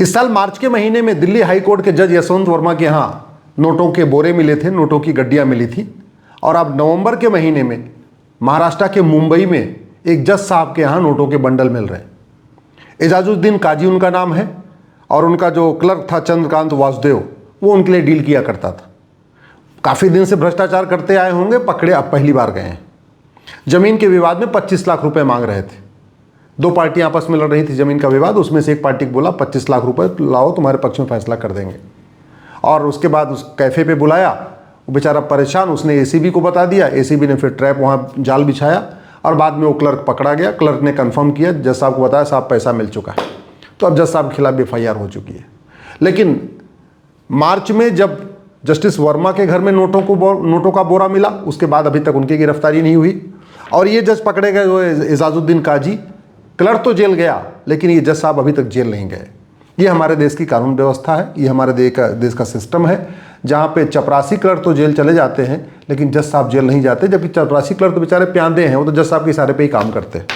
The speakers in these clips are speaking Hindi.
इस साल मार्च के महीने में दिल्ली हाई कोर्ट के जज यशवंत वर्मा के यहाँ नोटों के बोरे मिले थे, नोटों की गड्डियाँ मिली थी। और अब नवंबर के महीने में महाराष्ट्र के मुंबई में एक जज साहब के यहाँ नोटों के बंडल मिल रहे हैं। एजाजुद्दीन काजी उनका नाम है और उनका जो क्लर्क था चंद्रकांत वासुदेव, वो उनके लिए डील किया करता था। काफ़ी दिन से भ्रष्टाचार करते आए होंगे, पकड़े अब पहली बार गए हैं। ज़मीन के विवाद में 25 लाख रुपए मांग रहे थे। दो पार्टियां आपस में लड़ रही थी ज़मीन का विवाद, उसमें से एक पार्टी को बोला 25 लाख रुपए लाओ, तुम्हारे पक्ष में फैसला कर देंगे। और उसके बाद उस कैफ़े पे बुलाया, वो बेचारा परेशान, उसने एसीबी को बता दिया, एसीबी ने फिर ट्रैप वहाँ जाल बिछाया और बाद में वो क्लर्क पकड़ा गया। क्लर्क ने कंफर्म किया, जज साहब को बताया साहब पैसा मिल चुका है। तो अब जज साहब के खिलाफ FIR हो चुकी है। लेकिन मार्च में जब जस्टिस वर्मा के घर में नोटों का बोरा मिला, उसके बाद अभी तक उनकी गिरफ्तारी नहीं हुई। और ये जज पकड़े गए जो एजाजुद्दीन काजी, क्लर्क तो जेल गया लेकिन ये जज साहब अभी तक जेल नहीं गए। ये हमारे देश की कानून व्यवस्था है, ये हमारे देश का सिस्टम है, जहाँ पे चपरासी क्लर्क तो जेल चले जाते हैं लेकिन जज साहब जेल नहीं जाते। जबकि चपरासी क्लर्क तो बेचारे प्यादे हैं, वो तो जज साहब के इशारे पे ही काम करते हैं।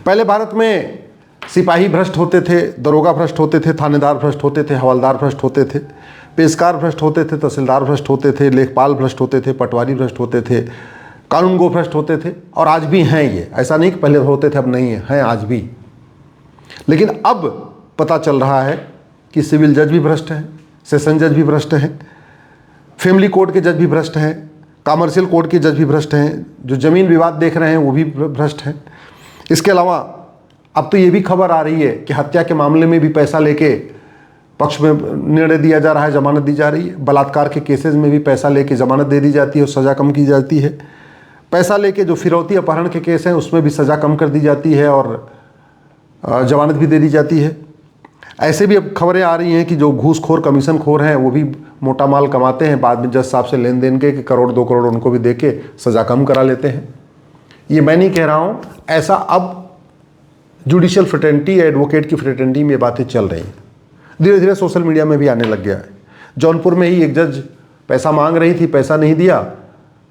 पहले भारत में सिपाही भ्रष्ट होते थे, दरोगा भ्रष्ट होते थे, थानेदार भ्रष्ट होते थे, हवलदार भ्रष्ट होते थे, पेशकार भ्रष्ट होते थे, तहसीलदार भ्रष्ट होते थे, लेखपाल भ्रष्ट होते थे, पटवारी भ्रष्ट होते थे, कानूनगो भ्रष्ट होते थे। और आज भी हैं ये, ऐसा नहीं कि पहले होते थे अब नहीं हैं आज भी। लेकिन अब पता चल रहा है कि सिविल जज भी भ्रष्ट हैं, सेशन जज भी भ्रष्ट हैं, फैमिली कोर्ट के जज भी भ्रष्ट हैं, कमर्शियल कोर्ट के जज भी भ्रष्ट हैं, जो ज़मीन विवाद देख रहे हैं वो भी भ्रष्ट हैं। इसके अलावा अब तो ये भी खबर आ रही है कि हत्या के मामले में भी पैसा लेके पक्ष में निर्णय दिया जा रहा है, जमानत दी जा रही है। बलात्कार के केसेस में भी पैसा लेके जमानत दे दी जाती है और सज़ा कम की जाती है। पैसा लेके जो फिरौती अपहरण के केस हैं उसमें भी सज़ा कम कर दी जाती है और जमानत भी दे दी जाती है। ऐसे भी अब खबरें आ रही हैं कि जो घूसखोर कमीशन खोर हैं वो भी मोटा माल कमाते हैं, बाद में जज साहब से लेन देन के कि करोड़ 2 करोड़ उनको भी दे के सज़ा कम करा लेते हैं। ये मैं नहीं कह रहा हूँ, ऐसा अब जुडिशियल फ्रेटर्निटी, एडवोकेट की फ्रेटर्निटी में बातें चल रही हैं। धीरे धीरे सोशल मीडिया में भी आने लग गया है। जौनपुर में ही एक जज पैसा मांग रही थी, पैसा नहीं दिया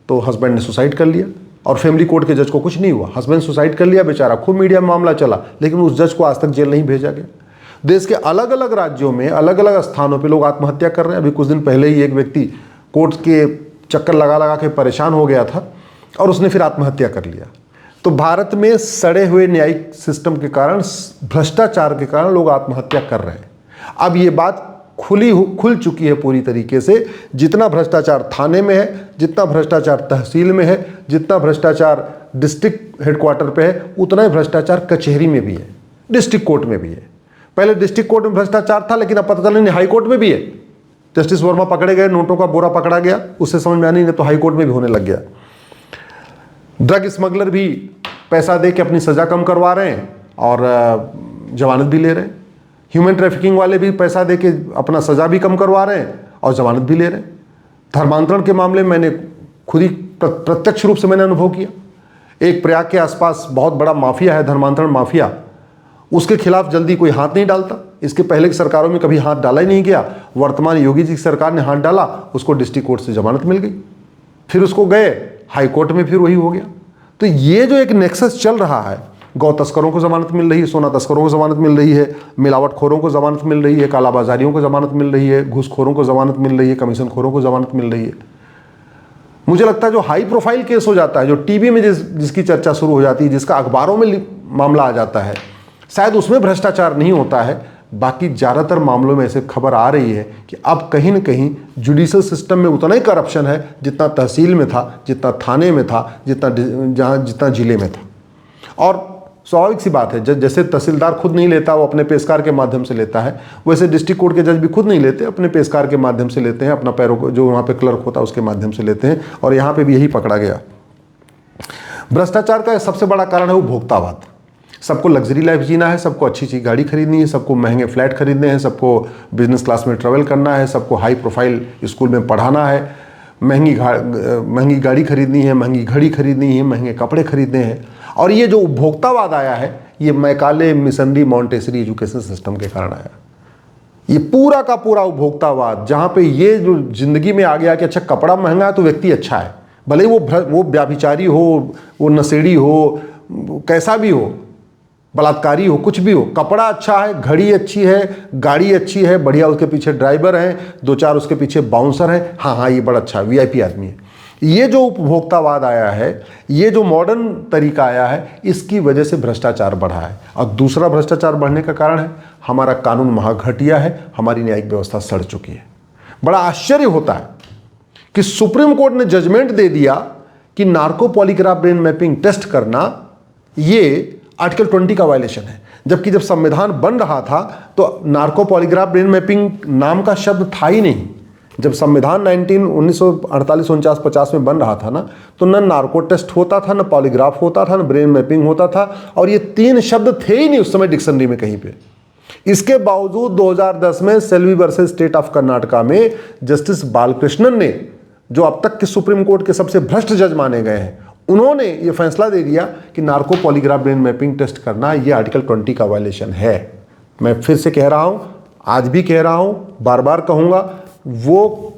तो हस्बैंड ने सुसाइड कर लिया और फैमिली कोर्ट के जज को कुछ नहीं हुआ, हस्बैंड सुसाइड कर लिया बेचारा, खूब मीडिया में मामला चला, लेकिन उस जज को आज तक जेल नहीं भेजा गया। देश के अलग अलग राज्यों में अलग अलग स्थानों पे लोग आत्महत्या कर रहे हैं। अभी कुछ दिन पहले ही एक व्यक्ति कोर्ट के चक्कर लगा लगा के परेशान हो गया था और उसने फिर आत्महत्या कर लिया। तो भारत में सड़े हुए न्यायिक सिस्टम के कारण, भ्रष्टाचार के कारण लोग आत्महत्या कर रहे हैं। अब ये बात खुल चुकी है पूरी तरीके से। जितना भ्रष्टाचार थाने में है, जितना भ्रष्टाचार तहसील में है, जितना भ्रष्टाचार डिस्ट्रिक्ट हेडक्वार्टर पे है, उतना ही भ्रष्टाचार कचहरी में भी है, डिस्ट्रिक्ट कोर्ट में भी है। पहले डिस्ट्रिक्ट कोर्ट में भ्रष्टाचार था लेकिन अब पता चला नहीं हाई कोर्ट में भी है। जस्टिस वर्मा पकड़े गए, नोटों का बोरा पकड़ा गया, उससे समझ में आनी नहीं तो हाई कोर्ट में भी होने लग गया। ड्रग स्मगलर भी पैसा दे के अपनी सज़ा कम करवा रहे हैं और जमानत भी ले रहे हैं। ह्यूमन ट्रैफिकिंग वाले भी पैसा दे के अपना सज़ा भी कम करवा रहे हैं और जमानत भी ले रहे हैं। धर्मांतरण के मामले में मैंने खुद ही प्रत्यक्ष रूप से मैंने अनुभव किया। एक प्रयाग के आसपास बहुत बड़ा माफिया है, धर्मांतरण माफिया, उसके खिलाफ जल्दी कोई हाथ नहीं डालता। इसके पहले की सरकारों में कभी हाथ डाला ही नहीं गया। वर्तमान योगी जी की सरकार ने हाथ डाला, उसको डिस्ट्रिक्ट कोर्ट से जमानत मिल गई, फिर उसको गए हाई कोर्ट में, फिर वही हो गया। तो ये जो एक नेक्सस चल रहा है, गौ तस्करों को जमानत मिल रही है, सोना तस्करों को जमानत मिल रही है, मिलावटखोरों को जमानत मिल रही है, कालाबाजारियों को जमानत मिल रही है, घूसखोरों को जमानत मिल रही है, कमीशन खोरों को जमानत मिल रही है। मुझे लगता है जो हाई प्रोफाइल केस हो जाता है, जो टीवी में जिसकी चर्चा शुरू हो जाती है, जिसका अखबारों में मामला आ जाता है, शायद उसमें भ्रष्टाचार नहीं होता है। बाकी ज़्यादातर मामलों में ऐसे खबर आ रही है कि अब कहीं न कहीं जुडिशल सिस्टम में उतना ही करप्शन है जितना तहसील में था, जितना थाने में था, जितना जिले में था। और स्वाभाविक सी बात है, जैसे तहसीलदार खुद नहीं लेता, वो अपने पेशकार के माध्यम से लेता है, वैसे डिस्ट्रिक्ट कोर्ट के जज भी खुद नहीं लेते, अपने पेशकार के माध्यम से लेते हैं, अपना पैरों को जो वहाँ पे क्लर्क होता है उसके माध्यम से लेते हैं। और यहाँ पे भी यही पकड़ा गया। भ्रष्टाचार का सबसे बड़ा कारण है उपभोक्तावाद। सबको लग्जरी लाइफ जीना है, सबको अच्छी अच्छी गाड़ी खरीदनी है, सबको महंगे फ्लैट खरीदने हैं, सबको बिजनेस क्लास में ट्रैवल करना है, सबको हाई प्रोफाइल स्कूल में पढ़ाना है, महंगी गाड़ी खरीदनी है, महंगी घड़ी खरीदनी है, महंगे कपड़े खरीदने हैं। और ये जो उपभोक्तावाद आया है, ये Macaulay missionary Montessori education system के कारण आया। ये पूरा का पूरा उपभोक्तावाद, जहाँ पे ये जो जिंदगी में आ गया कि अच्छा कपड़ा महंगा है तो व्यक्ति अच्छा है, भले ही वो व्याभिचारी हो, वो नशेड़ी हो, कैसा भी हो, बलात्कारी हो, कुछ भी हो, कपड़ा अच्छा है, घड़ी अच्छी है, गाड़ी अच्छी है, बढ़िया उसके पीछे ड्राइवर हैं, 2-4 उसके पीछे बाउंसर हैं, हाँ हाँ ये बड़ा अच्छा वीआईपी आदमी है। ये जो उपभोक्तावाद आया है, ये जो मॉडर्न तरीका आया है, इसकी वजह से भ्रष्टाचार बढ़ा है। और दूसरा भ्रष्टाचार बढ़ने का कारण है हमारा कानून महाघटिया है, हमारी न्यायिक व्यवस्था सड़ चुकी है। बड़ा आश्चर्य होता है कि सुप्रीम कोर्ट ने जजमेंट दे दिया कि narco polygraph brain mapping test करना ये आर्टिकल 20 का वायलेशन है, जबकि जब संविधान बन रहा था तो नार्को पॉलीग्राफ ब्रेन मैपिंग नाम का शब्द था ही नहीं। जब संविधान 1948, 49, 50 में बन रहा था ना, तो न नार्को टेस्ट होता था, न पॉलीग्राफ होता था, न ब्रेन मैपिंग होता था, और ये 3 शब्द थे ही नहीं उस समय डिक्शनरी में कहीं पे। इसके बावजूद 2010 में Selvi versus state of Karnataka में जस्टिस बालकृष्णन ने, जो अब तक के सुप्रीम कोर्ट के सबसे भ्रष्ट जज माने गए हैं, उन्होंने ये फैसला दे दिया कि narco polygraph brain mapping test करना ये आर्टिकल 20 का वायलेशन है। मैं फिर से कह रहा हूं, आज भी कह रहा हूं, बार बार कहूंगा, वो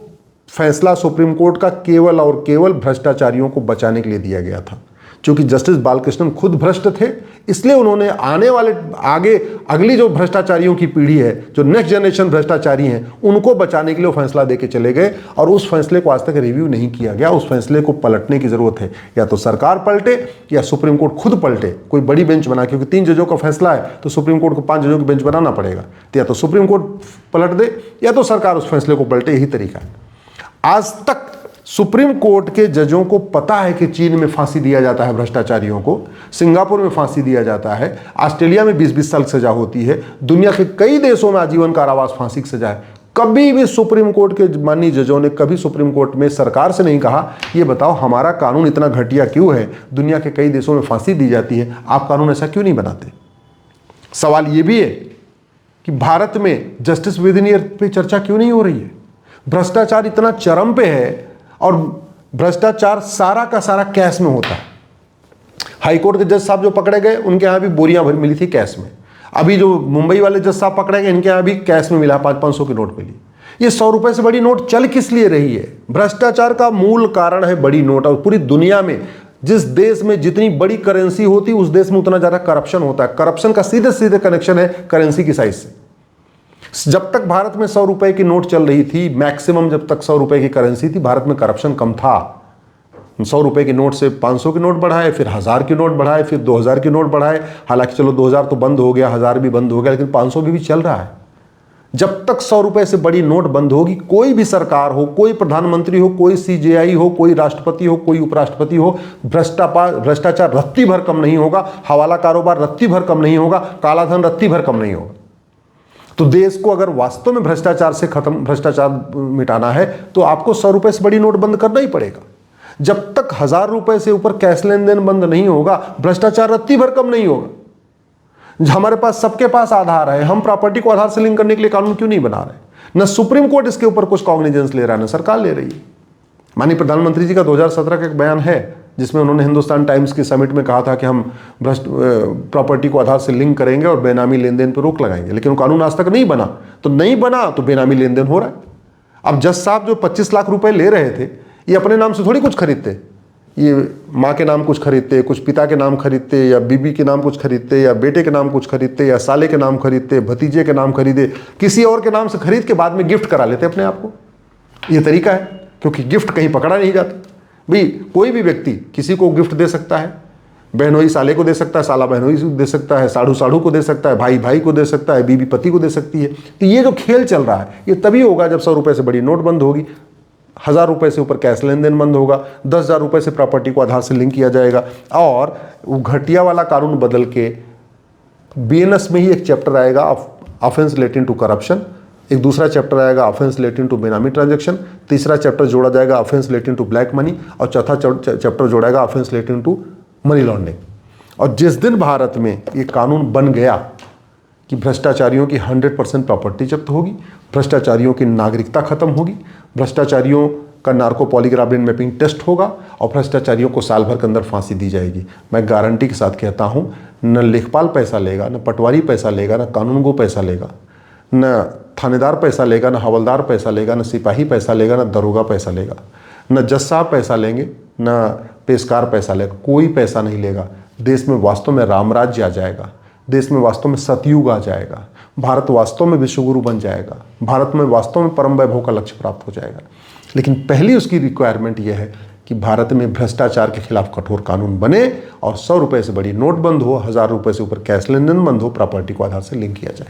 फैसला सुप्रीम कोर्ट का केवल और केवल भ्रष्टाचारियों को बचाने के लिए दिया गया था। क्योंकि जस्टिस बालकृष्णन खुद भ्रष्ट थे, इसलिए उन्होंने आने वाले अगली जो भ्रष्टाचारियों की पीढ़ी है, जो नेक्स्ट जनरेशन भ्रष्टाचारी हैं, उनको बचाने के लिए वो फैसला देके चले गए। और उस फैसले को आज तक रिव्यू नहीं किया गया। उस फैसले को पलटने की जरूरत है, या तो सरकार पलटे या सुप्रीम कोर्ट खुद पलटे, कोई बड़ी बेंच बना, क्योंकि 3 जजों का फैसला है तो सुप्रीम कोर्ट को 5 जजों की बेंच बनाना पड़ेगा। तो या तो सुप्रीम कोर्ट पलट दे या तो सरकार उस फैसले को पलटे, यही तरीका है। आज तक सुप्रीम कोर्ट के जजों को पता है कि चीन में फांसी दिया जाता है भ्रष्टाचारियों को, सिंगापुर में फांसी दिया जाता है, ऑस्ट्रेलिया में 20-20 साल की सजा होती है, दुनिया के कई देशों में आजीवन कारावास फांसी की सजा है। कभी भी सुप्रीम कोर्ट के माननीय जजों ने कभी सुप्रीम कोर्ट में सरकार से नहीं कहा, ये बताओ हमारा कानून इतना घटिया क्यों है, दुनिया के कई देशों में फांसी दी जाती है, आप कानून ऐसा क्यों नहीं बनाते। सवाल ये भी है कि भारत में जस्टिस विद इन ईयर पे चर्चा क्यों नहीं हो रही है। भ्रष्टाचार इतना चरम पे है, और भ्रष्टाचार सारा का सारा कैश में होता है। हाईकोर्ट के जज साहब जो पकड़े गए, उनके यहां भी बोरियां भर मिली थी कैश में। अभी जो मुंबई वाले जज साहब पकड़े गए, इनके यहां भी कैश में मिला, 500-500 की नोट मिली। ये 100 रुपए से बड़ी नोट चल किस लिए रही है। भ्रष्टाचार का मूल कारण है बड़ी नोट। और पूरी दुनिया में जिस देश में जितनी बड़ी करेंसी होती है, उस देश में उतना ज्यादा करप्शन होता है। करप्शन का सीधे सीधे कनेक्शन है करेंसी की साइज से। जब तक भारत में 100 रुपए की नोट चल रही थी, मैक्सिमम जब तक 100 रुपए की करेंसी थी, भारत में करप्शन कम था। 100 रुपए की नोट से 500 की नोट बढ़ाए, फिर 1000 की नोट बढ़ाए, फिर 2000 की नोट बढ़ाए। हालांकि चलो 2000 तो बंद हो गया, 1000 भी बंद हो गया, लेकिन 500 भी चल रहा है। जब तक 100 रुपए से बड़ी नोट बंद होगी, कोई भी सरकार हो, कोई प्रधानमंत्री हो, कोई सीजेआई हो, कोई राष्ट्रपति हो, कोई उपराष्ट्रपति हो, भ्रष्टाचार रत्ती भर कम नहीं होगा, हवाला कारोबार रत्ती भर कम नहीं होगा, कालाधन रत्ती भर कम नहीं होगा। तो देश को अगर वास्तव में भ्रष्टाचार मिटाना है, तो आपको 100 रुपए से बड़ी नोट बंद करना ही पड़ेगा। जब तक 1000 रुपए से ऊपर कैश लेन देन बंद नहीं होगा, भ्रष्टाचार रत्ती भर कम नहीं होगा। हमारे पास सबके पास आधार है, हम प्रॉपर्टी को आधार से लिंक करने के लिए कानून क्यों नहीं बना रहे। न सुप्रीम कोर्ट इसके ऊपर कुछ कॉग्निजेंस ले रहा है, न सरकार ले रही है। माननीय प्रधानमंत्री जी का 2017 का एक बयान है, जिसमें उन्होंने हिंदुस्तान टाइम्स के समिट में कहा था कि हम प्रॉपर्टी को आधार से लिंक करेंगे और बेनामी लेन देन पर रोक लगाएंगे, लेकिन वो कानून आज तक नहीं बना। तो नहीं बना तो बेनामी लेन देन हो रहा है। अब जज साहब जो 25 लाख रुपए ले रहे थे, ये अपने नाम से थोड़ी कुछ खरीदते। ये माँ के नाम कुछ खरीदते, कुछ पिता के नाम खरीदते, या बीबी के नाम कुछ खरीदते, या बेटे के नाम कुछ खरीदते, या साले के नाम खरीदते, भतीजे के नाम खरीदे, किसी और के नाम से खरीद के बाद में गिफ्ट करा लेते अपने आप को। ये तरीका है, क्योंकि गिफ्ट कहीं पकड़ा नहीं जाता। भाई कोई भी व्यक्ति किसी को गिफ्ट दे सकता है, बहनोई साले को दे सकता है, साला बहनोई को दे सकता है, साढ़ू साढ़ू को दे सकता है, भाई भाई को दे सकता है, बीबी पति को दे सकती है। तो ये जो खेल चल रहा है, ये तभी होगा जब 100 रुपए से बड़ी नोट बंद होगी, 1000 रुपए से ऊपर कैश लेन देन बंद होगा, 10,000 रुपए से प्रॉपर्टी को आधार से लिंक किया जाएगा। और वो घटिया वाला कानून बदल के बीएनएस में ही एक चैप्टर आएगा ऑफेंस रिलेटिंग टू करप्शन, एक दूसरा चैप्टर आएगा offence relating to benami transaction, तीसरा चैप्टर जोड़ा जाएगा offence relating to black money, और चौथा चैप्टर जोड़ाएगा offence relating to money laundering. और जिस दिन भारत में ये कानून बन गया कि भ्रष्टाचारियों की 100% प्रॉपर्टी जब्त होगी, भ्रष्टाचारियों की नागरिकता खत्म होगी, भ्रष्टाचारियों का narco polygraph brain mapping test होगा, और भ्रष्टाचारियों को साल भर के अंदर फांसी दी जाएगी। मैं गारंटी के साथ कहता हूँ, न लेखपाल पैसा लेगा, न पटवारी पैसा लेगा, न कानूनगो पैसा लेगा, न थानेदार पैसा लेगा, न हवलदार पैसा लेगा, न सिपाही पैसा लेगा, न दरोगा पैसा लेगा, न जज साहब पैसा लेंगे, न पेशकार पैसा लेगा, कोई पैसा नहीं लेगा। देश में वास्तव में रामराज्य आ जाएगा। देश में वास्तव में सतयुग आ जाएगा, भारत वास्तव में विश्वगुरु बन जाएगा, भारत में वास्तव में परम वैभव का लक्ष्य प्राप्त हो जाएगा। लेकिन पहली उसकी रिक्वायरमेंट यह है कि भारत में भ्रष्टाचार के खिलाफ कठोर कानून बने और 100 रुपये से बड़ी नोट बंद हो, 1000 रुपये से ऊपर कैश लेन देन बंद हो, प्रॉपर्टी को आधार से लिंक किया जाए।